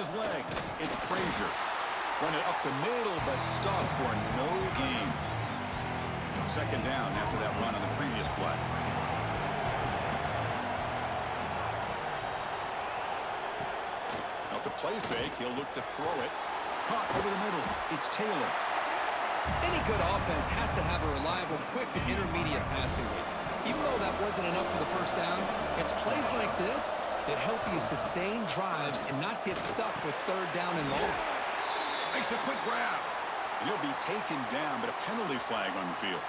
his legs. It's Frazier. Run it up the middle, but stuffed for no gain. Second down after that run on the previous play. Off the play fake, he'll look to throw it. Caught over the middle. It's Taylor. Any good offense has to have a reliable, quick to intermediate passing game. Even though that wasn't enough for the first down, it's plays like this that help you sustain drives and not get stuck with third down and long. Makes a quick grab. And he'll be taken down, but a penalty flag on the field.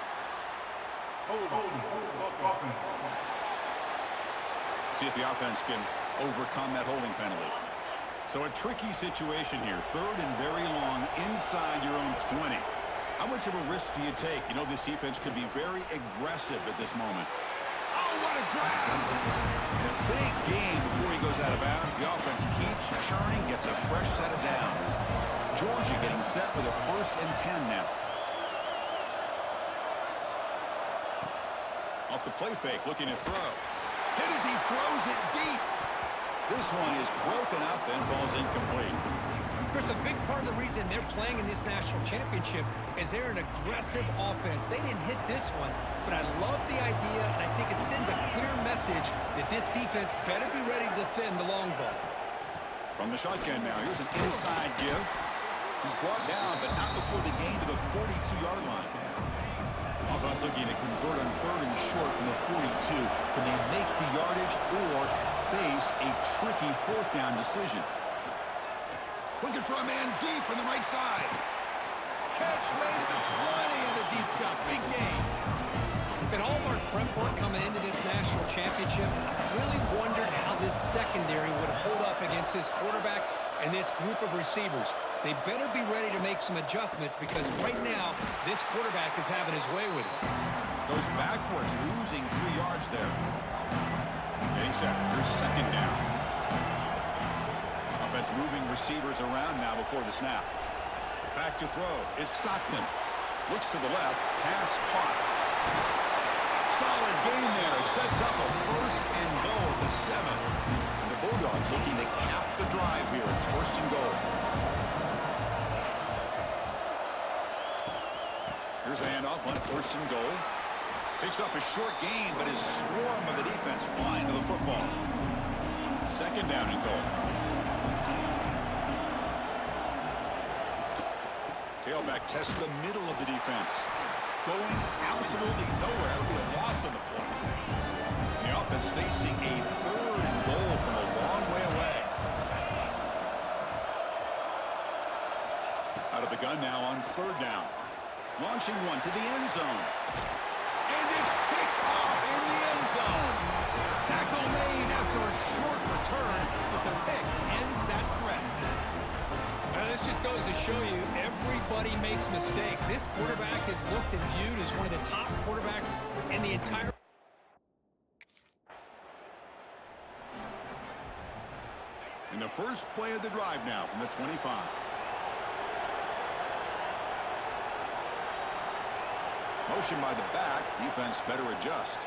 See if the offense can overcome that holding penalty. So a tricky situation here. Third and very long inside your own 20. How much of a risk do you take? You know, this defense could be very aggressive at this moment. Oh, what a grab! And a big gain before he goes out of bounds. The offense keeps churning, gets a fresh set of downs. Georgia getting set with a 1st and 10 now. Off the play fake, looking to throw. Hit as he throws it deep. This one is broken up and falls incomplete. Chris, a big part of the reason they're playing in this national championship is they're an aggressive offense. They didn't hit this one, but I love the idea, and I think it sends a clear message that this defense better be ready to defend the long ball. From the shotgun now, here's an inside give. He's brought down, but not before the gain to the 42-yard line. Offense looking to convert on 3rd and short from the 42. Can they make the yardage or face a tricky 4th down decision? Looking for a man deep in the right side. Catch made at the 20 and a deep shot. Big gain. In all of our prep work coming into this national championship, I really wondered how this secondary would hold up against this quarterback and this group of receivers. They better be ready to make some adjustments because right now, this quarterback is having his way with it. Goes backwards, losing 3 yards there. Getting set. Here's 2nd down. Offense moving receivers around now before the snap. Back to throw. It's Stockton. Looks to the left. Pass caught. Solid gain there. Sets up a 1st and goal at the 7. And the Bulldogs looking to cap the drive here. It's 1st and goal. Here's a handoff on 1st and goal. Picks up a short gain, but his swarm of the defense flying to the football. 2nd down and goal. Tailback tests the middle of the defense. Going absolutely nowhere with a loss on the play. The offense facing a 3rd and goal from a long way away. Out of the gun now on 3rd down. Launching one to the end zone. And it's picked off in the end zone. Tackle made after a short return, but the pick ends that threat. Now, this just goes to show you everybody makes mistakes. This quarterback is looked and viewed as one of the top quarterbacks in the entire. In the first play of the drive now from the 25. Motion by the back. Defense better adjust.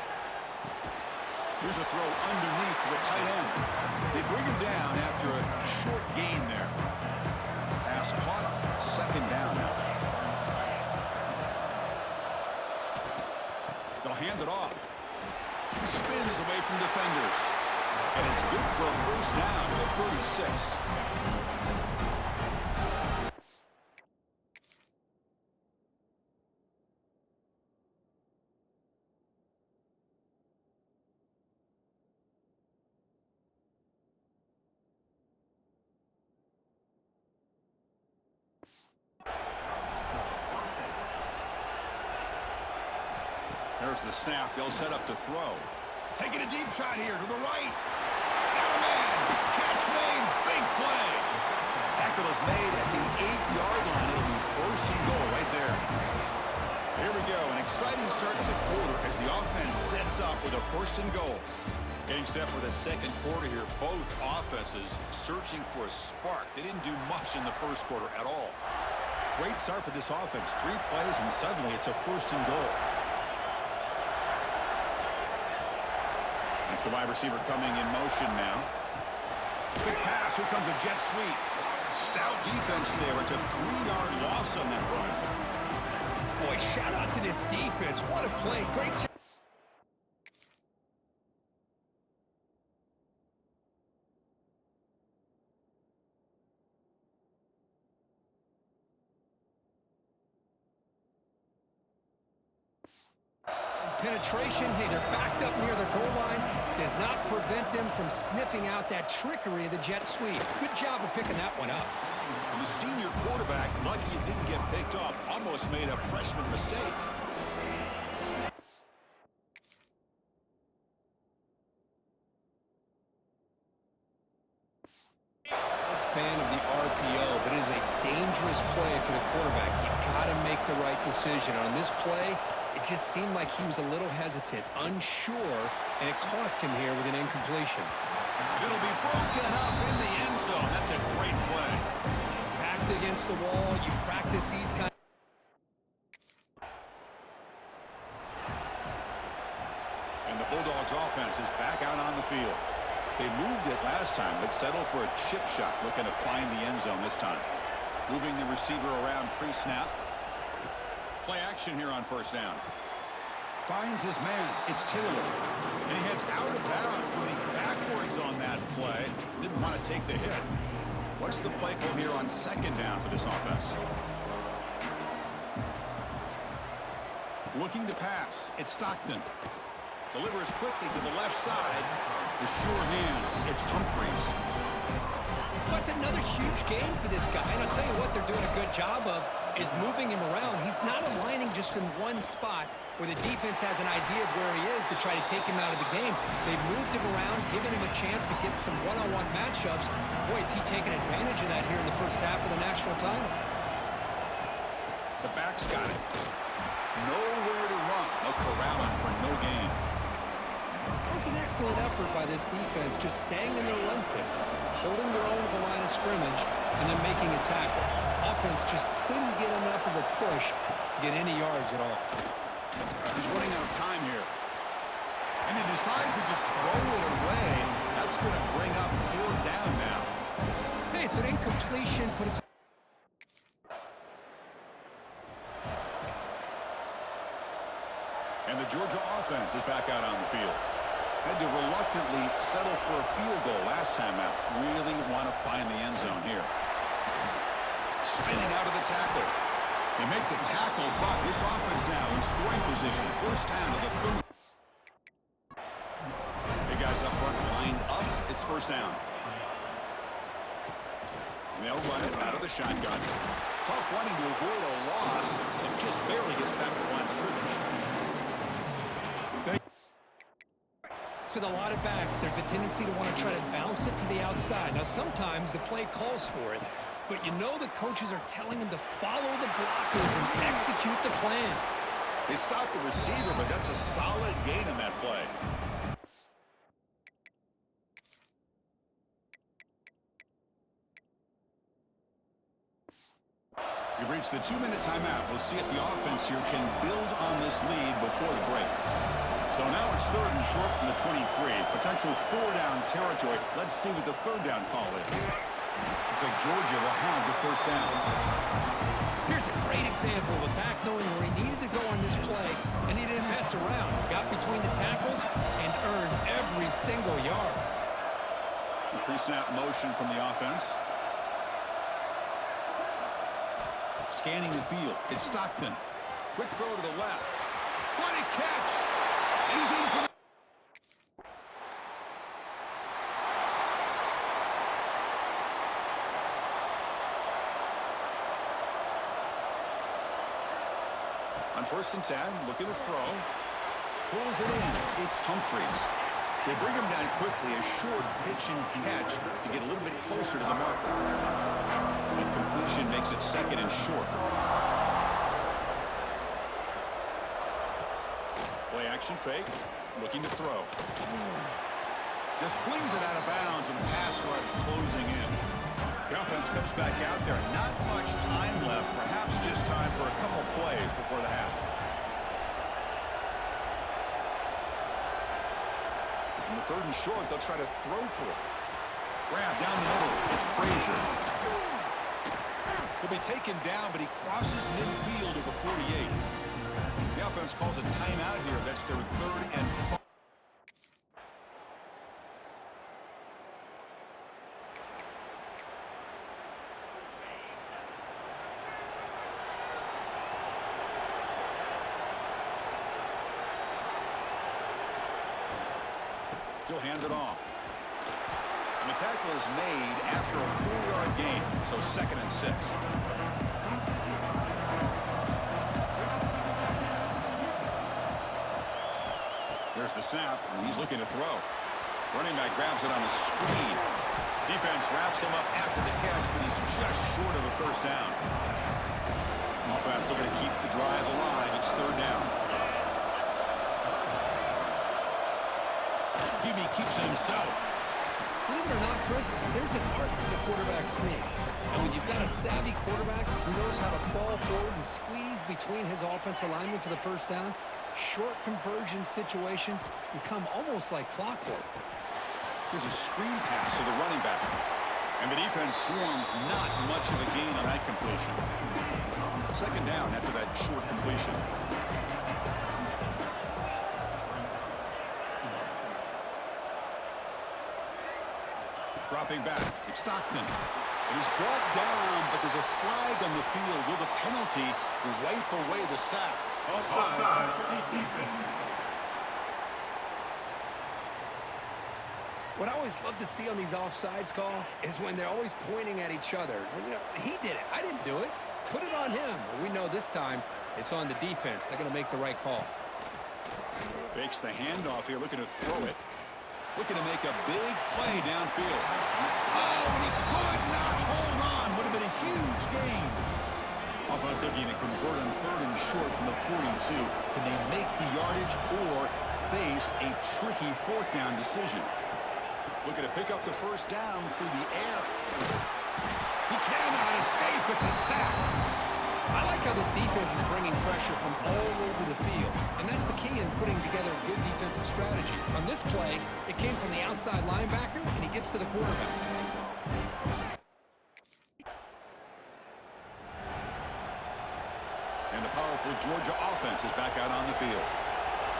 Here's a throw underneath to the tight end. They bring him down after a short gain there. Pass caught. 2nd down now. They'll hand it off. Spins away from defenders. And it's good for a 1st down to the 36. There's the snap. They'll set up to throw. Taking a deep shot here to the right. Got a man. Catch made. Big play. Tackle is made at the 8-yard line. It'll be 1st and goal right there. Here we go. An exciting start to the quarter as the offense sets up with a 1st and goal. Getting set for the 2nd quarter here. Both offenses searching for a spark. They didn't do much in the 1st quarter at all. Great start for this offense. 3 plays and suddenly it's a 1st and goal. It's the wide receiver coming in motion now. Quick pass. Here comes a jet sweep. Stout defense there. It's a 3-yard loss on that run. Boy, shout out to this defense. What a play. Great job. Penetration. Hey, they're backed up near their goal line. Does not prevent them from sniffing out that trickery of the jet sweep. Good job of picking that one up. And the senior quarterback, lucky it didn't get picked off, almost made a freshman mistake. Fan of the RPO, but it is a dangerous play for the quarterback. You got to make the right decision. On this play, it just seemed like he was a little hesitant, unsure, and it cost him here with an incompletion. It'll be broken up in the end zone. That's a great play. Backed against the wall, you practice these kind. And the Bulldogs offense is back out on the field. They moved it last time, but settled for a chip shot, looking to find the end zone this time. Moving the receiver around pre-snap. Play action here on first down. Finds his man. It's Taylor. And he heads out of bounds, moving backwards on that play. Didn't want to take the hit. What's the play call here on second down for this offense? Looking to pass. It's Stockton. Delivers quickly to the left side. The sure hands. It's Humphreys. That's another huge game for this guy. And I'll tell you what they're doing a good job of is moving him around. He's not aligning just in one spot where the defense has an idea of where he is to try to take him out of the game. They've moved him around, given him a chance to get some one-on-one matchups. Boy, is he taking advantage of that here in the first half of the national title. The back's got it. Nowhere to run. They'll corral him for no gain. That was an excellent effort by this defense, just staying in their run fix, holding their own at the line of scrimmage, and then making a tackle. Offense just couldn't get enough of a push to get any yards at all. He's running out of time here. And he decides to just throw it away. That's going to bring up fourth down now. Hey, it's an incompletion, but it's... And the Georgia offense is back out on the field. Had to reluctantly settle for a field goal last time out. Really want to find the end zone here. Spinning out of the tackle. They make the tackle, but this offense now in scoring position. First down of the third. Big guys up front lined up. It's first down. And they'll run it out of the shotgun. Tough running to avoid a loss. And just barely gets back to the line of scrimmage. With a lot of backs, there's a tendency to want to try to bounce it to the outside. Now, sometimes the play calls for it, but you know the coaches are telling them to follow the blockers and execute the plan. They stopped the receiver, but that's a solid gain on that play. We've reached the 2-minute timeout. We'll see if the offense here can build on this lead before the break. So now it's third and short from the 23. Potential 4-down territory. Let's see what the third down call is. Looks like Georgia will have the first down. Here's a great example of a back knowing where he needed to go on this play, and he didn't mess around. Got between the tackles and earned every single yard. The pre-snap motion from the offense. Scanning the field. It's Stockton. Quick throw to the left. What a catch! He's in for the... On first and 10, look at the throw. Pulls it in. It's Humphreys. They bring him down quickly. A short pitch and catch to get a little bit closer to the marker. And completion makes it second and short. Play action fake, looking to throw. Just flings it out of bounds with the pass rush closing in. The offense comes back out there. Not much time left. Perhaps just time for a couple plays before the half. In the third and short, they'll try to throw for it. Grab down the middle. It's Frazier. He'll be taken down, but he crosses midfield at the 48. The offense calls a timeout here. That's their 3rd and 5. He'll hand it off. And the tackle is made after a 4-yard gain, so 2nd and 6. There's the snap, and he's looking to throw. Running back grabs it on a screen. Defense wraps him up after the catch, but he's just short of a 1st down. Offense looking to keep the drive alive. It's 3rd down. Gibby keeps it himself. Believe it or not, Chris, there's an art to the quarterback sneak. And when you've got a savvy quarterback who knows how to fall forward and squeeze between his offensive linemen for the 1st down, short conversion situations become almost like clockwork. There's a screen pass to the running back. And the defense swarms, not much of a gain on that completion. 2nd down after that short completion. Dropping back, it's Stockton. He's brought down, but there's a flag on the field. Will the penalty wipe away the sack? Offside. What I always love to see on these offsides call is when they're always pointing at each other. You know, he did it. I didn't do it. Put it on him. We know this time it's on the defense. They're going to make the right call. Fakes the handoff here, looking to throw it. Looking to make a big play downfield. Oh, and he could not hold on. Would have been a huge gain. Offense looking to convert on 3rd and short from the 42. Can they make the yardage or face a tricky 4th down decision? Looking to pick up the 1st down through the air. He cannot escape. It's a sack. I like how this defense is bringing pressure from all over the field, and that's the key in putting together a good defensive strategy. On this play, it came from the outside linebacker, and he gets to the quarterback. And the powerful Georgia offense is back out on the field.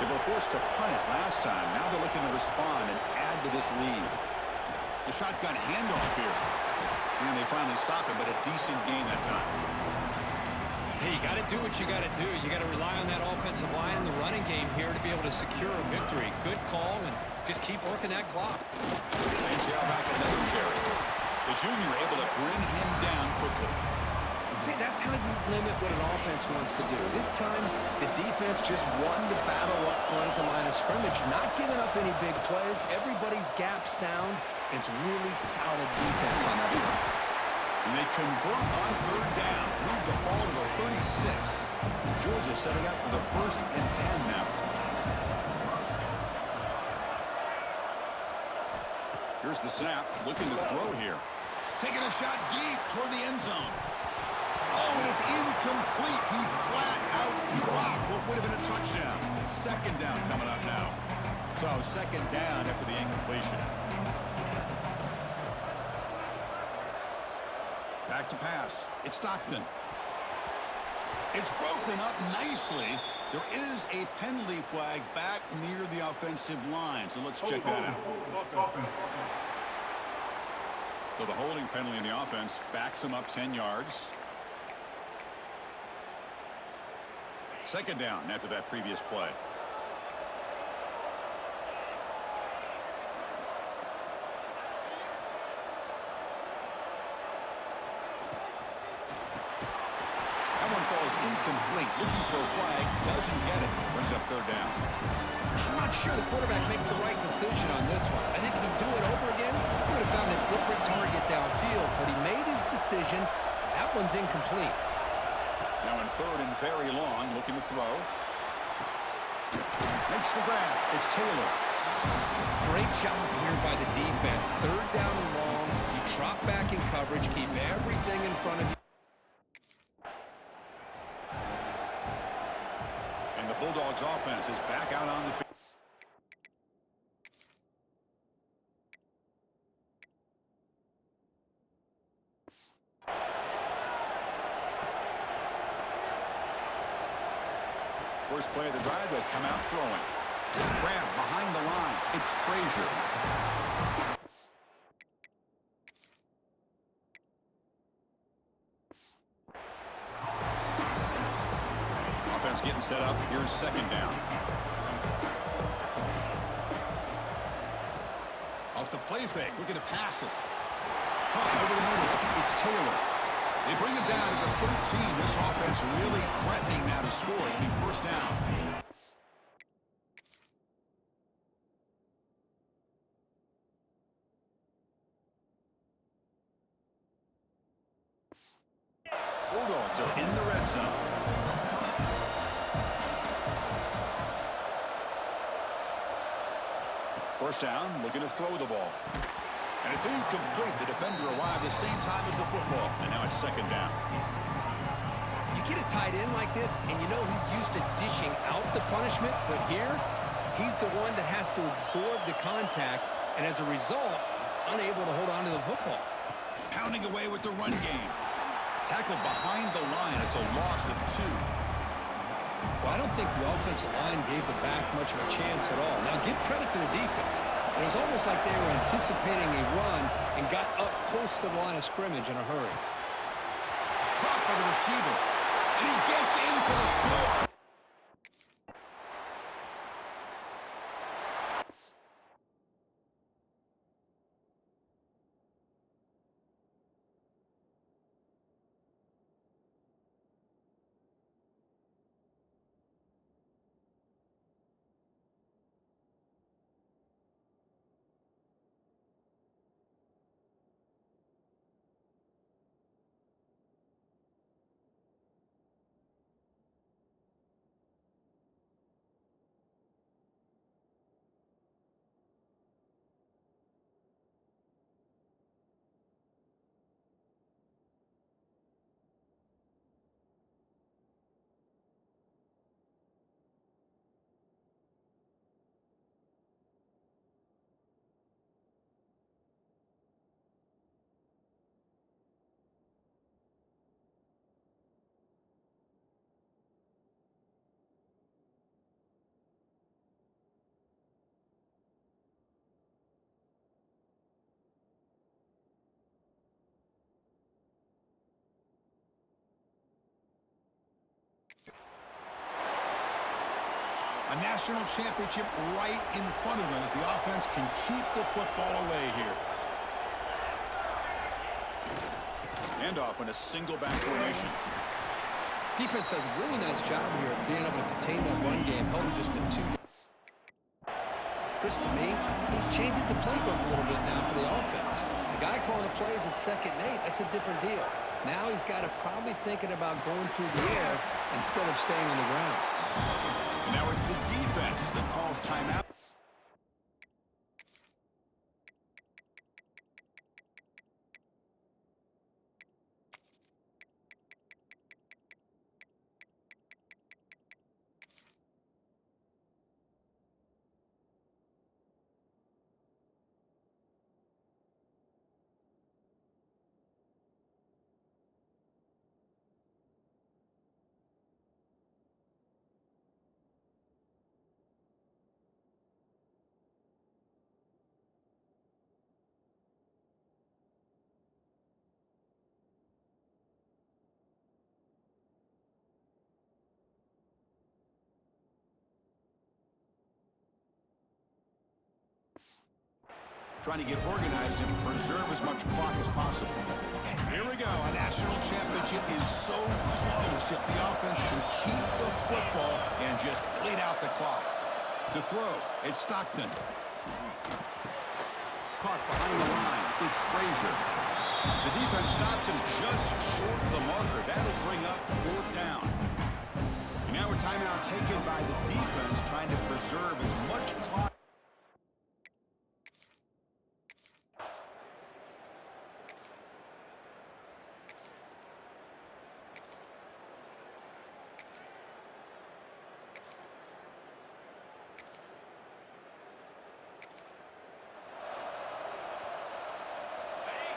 They were forced to punt it last time. Now they're looking to respond and add to this lead. The shotgun handoff here. And they finally stop it, but a decent gain that time. Hey, you got to do what you got to do. You got to rely on that offensive line in the running game here to be able to secure a victory. Good call, and just keep working that clock. St. Joe back another carry. The junior able to bring him down quickly. See, that's how you limit what an offense wants to do. This time, the defense just won the battle up front at the line of scrimmage, not giving up any big plays. Everybody's gap sound. It's really solid defense on that one. And they convert on 3rd down. Move the ball to the 36. Georgia setting up for the 1st and 10 now. Here's the snap. Looking to throw here. Taking a shot deep toward the end zone. Oh, and it's incomplete. He flat out dropped what would have been a touchdown. 2nd down coming up now. So 2nd down after the incompletion. Back to pass. It's Stockton. It's broken up nicely. There is a penalty flag back near the offensive line. So let's check that out. So the holding penalty in the offense backs him up 10 yards. 2nd down after that previous play. Incomplete. Looking for a flag. Doesn't get it. Brings up 3rd down. I'm not sure the quarterback makes the right decision on this one. I think if he'd do it over again, he would have found a different target downfield. But he made his decision. That one's incomplete. Now in 3rd and very long. Looking to throw. Makes the grab. It's Taylor. Great job here by the defense. 3rd down and long. You drop back in coverage. Keep everything in front of you. Bulldogs offense is back out on the field. First play of the drive, they'll come out throwing. Grab behind the line. It's Frazier. Offense getting set up. Here's second down. Off the play fake. Looking to pass it. Caught over the middle. It's Taylor. They bring him down at the 13. This offense really threatening now to score. It'll be first down. Bulldogs are in the red zone. First down, looking to throw the ball. And it's incomplete. The defender arrived the same time as the football. And now it's second down. You get a tight end like this, and you know he's used to dishing out the punishment. But here, he's the one that has to absorb the contact. And as a result, he's unable to hold on to the football. Pounding away with the run game. Tackled behind the line. It's a loss of 2. Well, I don't think the offensive line gave the back much of a chance at all. Now, give credit to the defense. It was almost like they were anticipating a run and got up close to the line of scrimmage in a hurry. Caught by the receiver. And he gets in for the score. A national championship right in front of them if the offense can keep the football away here. Handoff in a single back formation. Defense does a really nice job here of being able to contain that run game, holding just a 2. Chris, to me, this changes the playbook a little bit now for the offense. The guy calling the plays at 2nd and 8, that's a different deal. Now he's got to probably thinking about going through the air instead of staying on the ground. Now it's the defense that calls timeout. Trying to get organized and preserve as much clock as possible. Here we go. A national championship is so close if the offense can keep the football and just bleed out the clock. To throw, it's Stockton. Caught behind the line. It's Frazier. The defense stops him just short of the marker. That'll bring up 4th down. And now a timeout taken by the defense trying to preserve as much clock.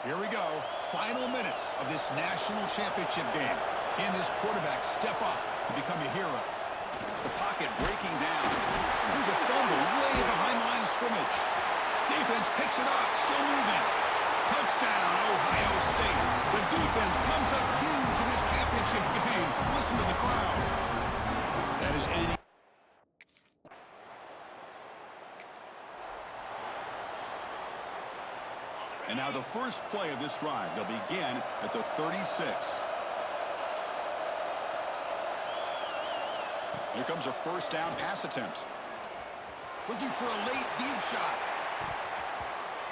Here we go. Final minutes of this national championship game. Can this quarterback step up and become a hero? The pocket breaking down. There's a fumble way behind the line of scrimmage. Defense picks it up, still moving. Touchdown, Ohio State. The defense comes up huge in this championship game. Listen to the crowd. That is any. And now the first play of this drive. They'll begin at the 36. Here comes a first down pass attempt. Looking for a late deep shot.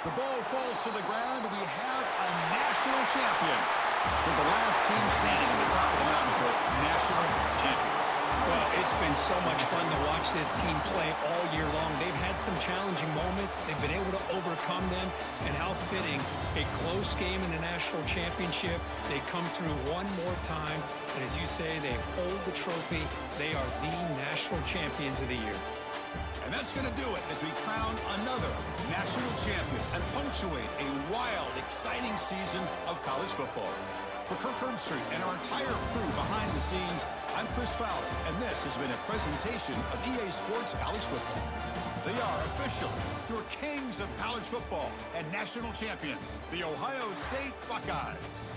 The ball falls to the ground. We have a national champion. With the last team standing at the top of the mountain for national champions. Well, it's been so much fun to watch this team play all year long. They've had some challenging moments. They've been able to overcome them. And how fitting, a close game in the national championship. They come through one more time. And as you say, they hold the trophy. They are the national champions of the year. And that's going to do it as we crown another national champion and punctuate a wild, exciting season of college football. For Kirk Herbstreit and our entire crew behind the scenes, I'm Chris Fowler, and this has been a presentation of EA Sports College Football. They are officially your kings of college football and national champions, the Ohio State Buckeyes.